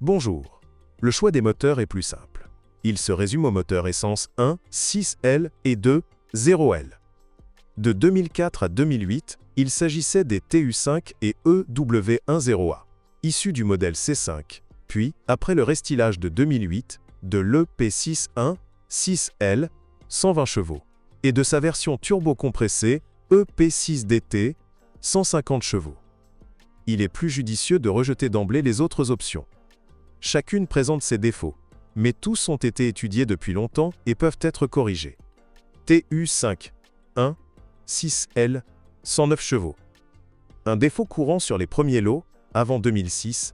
Bonjour. Le choix des moteurs est plus simple. Il se résume aux moteurs essence 1, 6L et 2, 0L. De 2004 à 2008, il s'agissait des TU5 et EW10A, issus du modèle C5, puis, après le restylage de 2008, de l'EP61 6L, 120 chevaux, et de sa version turbo-compressée EP6DT, 150 chevaux. Il est plus judicieux de rejeter d'emblée les autres options. Chacune présente ses défauts, mais tous ont été étudiés depuis longtemps et peuvent être corrigés. TU5 1 6L 109 chevaux. Un défaut courant sur les premiers lots, avant 2006,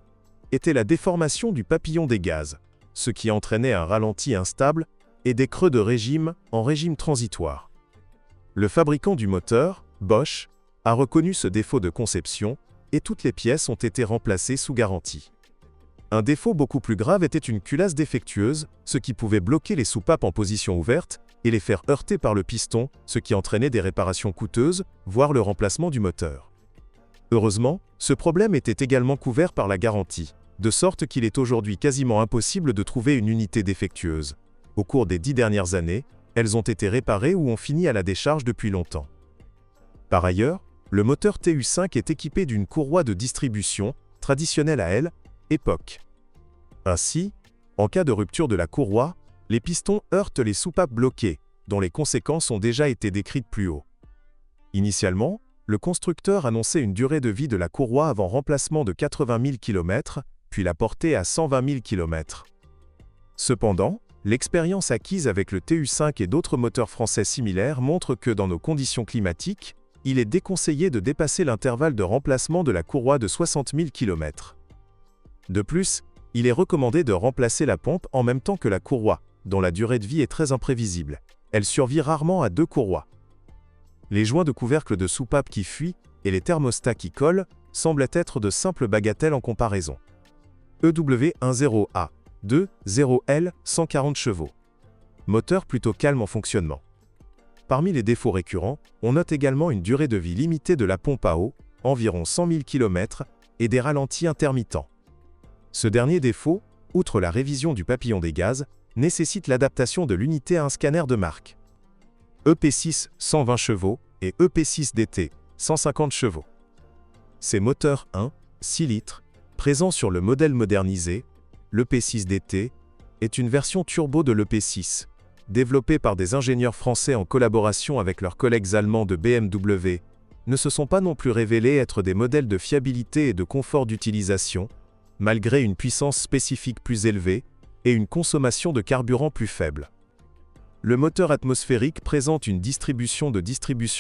était la déformation du papillon des gaz, ce qui entraînait un ralenti instable et des creux de régime en régime transitoire. Le fabricant du moteur, Bosch, a reconnu ce défaut de conception et toutes les pièces ont été remplacées sous garantie. Un défaut beaucoup plus grave était une culasse défectueuse, ce qui pouvait bloquer les soupapes en position ouverte et les faire heurter par le piston, ce qui entraînait des réparations coûteuses, voire le remplacement du moteur. Heureusement, ce problème était également couvert par la garantie, de sorte qu'il est aujourd'hui quasiment impossible de trouver une unité défectueuse. Au cours des 10 dernières années, elles ont été réparées ou ont fini à la décharge depuis longtemps. Par ailleurs, le moteur TU5 est équipé d'une courroie de distribution, traditionnelle à elle, époque. Ainsi, en cas de rupture de la courroie, les pistons heurtent les soupapes bloquées, dont les conséquences ont déjà été décrites plus haut. Initialement, le constructeur annonçait une durée de vie de la courroie avant remplacement de 80 000 km, puis la portée à 120 000 km. Cependant, l'expérience acquise avec le TU5 et d'autres moteurs français similaires montre que dans nos conditions climatiques, il est déconseillé de dépasser l'intervalle de remplacement de la courroie de 60 000 km. De plus, il est recommandé de remplacer la pompe en même temps que la courroie, dont la durée de vie est très imprévisible. Elle survit rarement à 2 courroies. Les joints de couvercle de soupape qui fuient et les thermostats qui collent semblent être de simples bagatelles en comparaison. EW10A 2, 0L, 140 chevaux. Moteur plutôt calme en fonctionnement. Parmi les défauts récurrents, on note également une durée de vie limitée de la pompe à eau, environ 100 000 km, et des ralentis intermittents. Ce dernier défaut, outre la révision du papillon des gaz, nécessite l'adaptation de l'unité à un scanner de marque. EP6 120 chevaux et EP6DT 150 chevaux. Ces moteurs 1, 6 litres, présents sur le modèle modernisé, l'EP6DT, est une version turbo de l'EP6, développée par des ingénieurs français en collaboration avec leurs collègues allemands de BMW, ne se sont pas non plus révélés être des modèles de fiabilité et de confort d'utilisation, malgré une puissance spécifique plus élevée et une consommation de carburant plus faible. Le moteur atmosphérique présente une distribution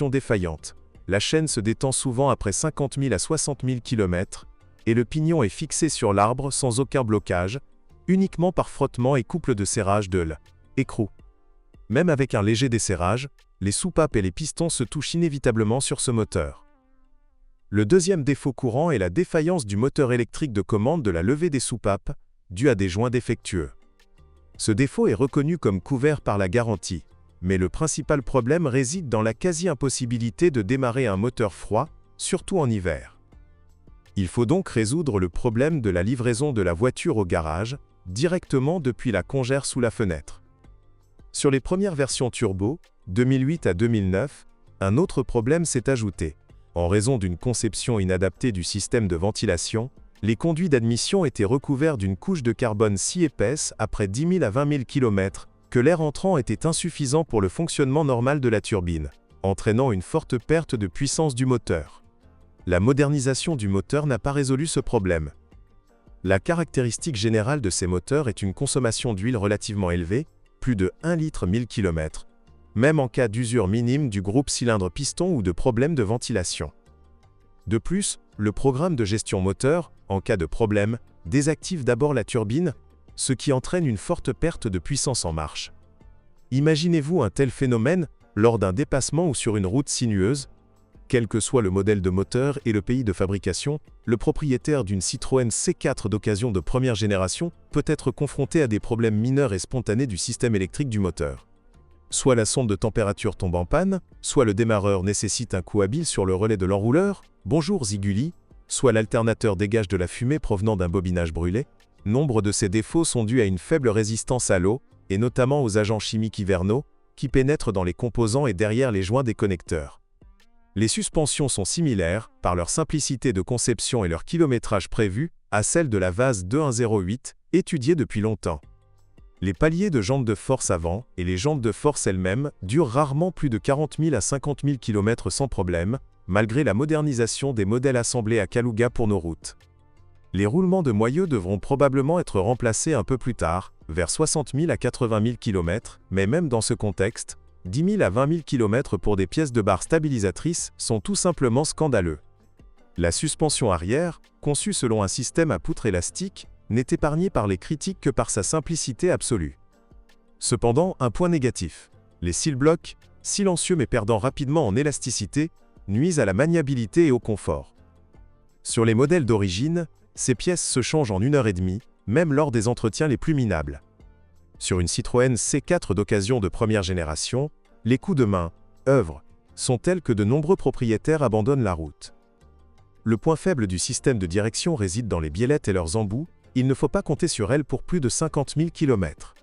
défaillante. La chaîne se détend souvent après 50 000 à 60 000 km, et le pignon est fixé sur l'arbre sans aucun blocage, uniquement par frottement et couple de serrage de l'écrou. Même avec un léger desserrage, les soupapes et les pistons se touchent inévitablement sur ce moteur. Le deuxième défaut courant est la défaillance du moteur électrique de commande de la levée des soupapes, due à des joints défectueux. Ce défaut est reconnu comme couvert par la garantie, mais le principal problème réside dans la quasi-impossibilité de démarrer un moteur froid, surtout en hiver. Il faut donc résoudre le problème de la livraison de la voiture au garage, directement depuis la congère sous la fenêtre. Sur les premières versions turbo, 2008 à 2009, un autre problème s'est ajouté. En raison d'une conception inadaptée du système de ventilation, les conduits d'admission étaient recouverts d'une couche de carbone si épaisse après 10 000 à 20 000 km que l'air entrant était insuffisant pour le fonctionnement normal de la turbine, entraînant une forte perte de puissance du moteur. La modernisation du moteur n'a pas résolu ce problème. La caractéristique générale de ces moteurs est une consommation d'huile relativement élevée, plus de 1 litre 1000 km, même en cas d'usure minime du groupe cylindre-piston ou de problème de ventilation. De plus, le programme de gestion moteur, en cas de problème, désactive d'abord la turbine, ce qui entraîne une forte perte de puissance en marche. Imaginez-vous un tel phénomène lors d'un dépassement ou sur une route sinueuse. Quel que soit le modèle de moteur et le pays de fabrication, le propriétaire d'une Citroën C4 d'occasion de première génération peut être confronté à des problèmes mineurs et spontanés du système électrique du moteur. Soit la sonde de température tombe en panne, soit le démarreur nécessite un coup habile sur le relais de l'enrouleur, bonjour Ziguli, soit l'alternateur dégage de la fumée provenant d'un bobinage brûlé, nombre de ces défauts sont dus à une faible résistance à l'eau, et notamment aux agents chimiques hivernaux, qui pénètrent dans les composants et derrière les joints des connecteurs. Les suspensions sont similaires, par leur simplicité de conception et leur kilométrage prévu, à celles de la Vase 2108, étudiée depuis longtemps. Les paliers de jantes de force avant et les jantes de force elles-mêmes durent rarement plus de 40 000 à 50 000 km sans problème, malgré la modernisation des modèles assemblés à Kaluga pour nos routes. Les roulements de moyeu devront probablement être remplacés un peu plus tard, vers 60 000 à 80 000 km, mais même dans ce contexte, 10 000 à 20 000 km pour des pièces de barre stabilisatrices sont tout simplement scandaleux. La suspension arrière, conçue selon un système à poutre élastique, n'est épargnée par les critiques que par sa simplicité absolue. Cependant, un point négatif. Les seal-blocs, silencieux mais perdant rapidement en élasticité, nuisent à la maniabilité et au confort. Sur les modèles d'origine, ces pièces se changent en 1h30, même lors des entretiens les plus minables. Sur une Citroën C4 d'occasion de première génération, les coups de main, œuvre, sont tels que de nombreux propriétaires abandonnent la route. Le point faible du système de direction réside dans les biellettes et leurs embouts, il ne faut pas compter sur elles pour plus de 50 000 km.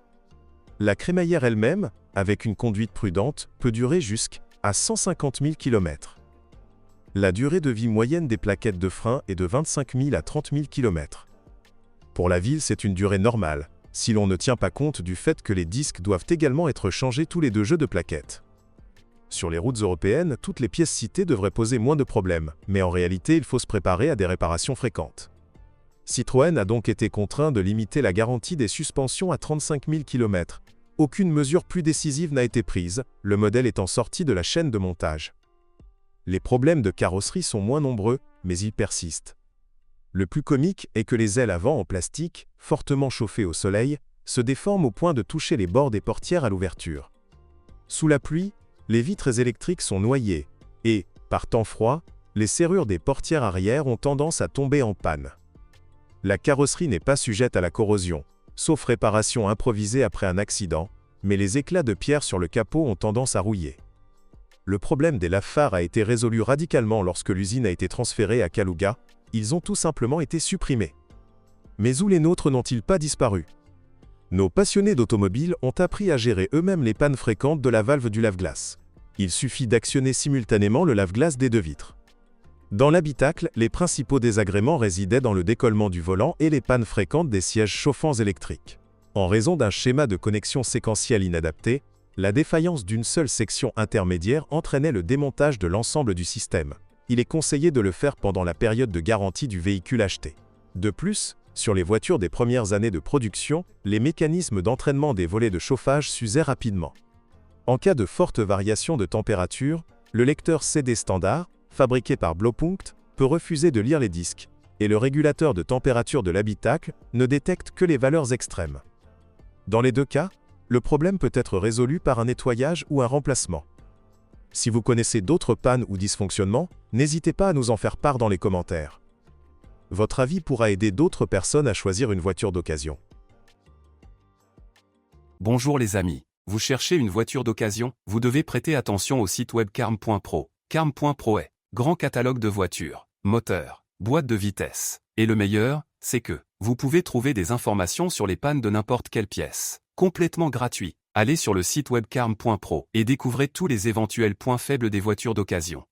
La crémaillère elle-même, avec une conduite prudente, peut durer jusqu'à 150 000 km. La durée de vie moyenne des plaquettes de frein est de 25 000 à 30 000 km. Pour la ville, c'est une durée normale, si l'on ne tient pas compte du fait que les disques doivent également être changés tous les 2 jeux de plaquettes. Sur les routes européennes, toutes les pièces citées devraient poser moins de problèmes, mais en réalité, il faut se préparer à des réparations fréquentes. Citroën a donc été contraint de limiter la garantie des suspensions à 35 000 km. Aucune mesure plus décisive n'a été prise, le modèle étant sorti de la chaîne de montage. Les problèmes de carrosserie sont moins nombreux, mais ils persistent. Le plus comique est que les ailes avant en plastique, fortement chauffées au soleil, se déforment au point de toucher les bords des portières à l'ouverture. Sous la pluie, les vitres électriques sont noyées, et, par temps froid, les serrures des portières arrière ont tendance à tomber en panne. La carrosserie n'est pas sujette à la corrosion, sauf réparation improvisée après un accident, mais les éclats de pierre sur le capot ont tendance à rouiller. Le problème des lave-phares a été résolu radicalement lorsque l'usine a été transférée à Kaluga, ils ont tout simplement été supprimés. Mais où les nôtres n'ont-ils pas disparu? Nos passionnés d'automobile ont appris à gérer eux-mêmes les pannes fréquentes de la valve du lave-glace. Il suffit d'actionner simultanément le lave-glace des 2 vitres. Dans l'habitacle, les principaux désagréments résidaient dans le décollement du volant et les pannes fréquentes des sièges chauffants électriques. En raison d'un schéma de connexion séquentielle inadapté, la défaillance d'une seule section intermédiaire entraînait le démontage de l'ensemble du système. Il est conseillé de le faire pendant la période de garantie du véhicule acheté. De plus, sur les voitures des premières années de production, les mécanismes d'entraînement des volets de chauffage s'usaient rapidement. En cas de forte variation de température, le lecteur CD standard, fabriqué par Blaupunkt, peut refuser de lire les disques, et le régulateur de température de l'habitacle ne détecte que les valeurs extrêmes. Dans les 2 cas, le problème peut être résolu par un nettoyage ou un remplacement. Si vous connaissez d'autres pannes ou dysfonctionnements, n'hésitez pas à nous en faire part dans les commentaires. Votre avis pourra aider d'autres personnes à choisir une voiture d'occasion. Bonjour les amis, vous cherchez une voiture d'occasion? Vous devez prêter attention au site web carm.pro. Carm.pro est grand catalogue de voitures, moteurs, boîtes de vitesse. Et le meilleur, c'est que vous pouvez trouver des informations sur les pannes de n'importe quelle pièce. Complètement gratuit. Allez sur le site web carm.pro et découvrez tous les éventuels points faibles des voitures d'occasion.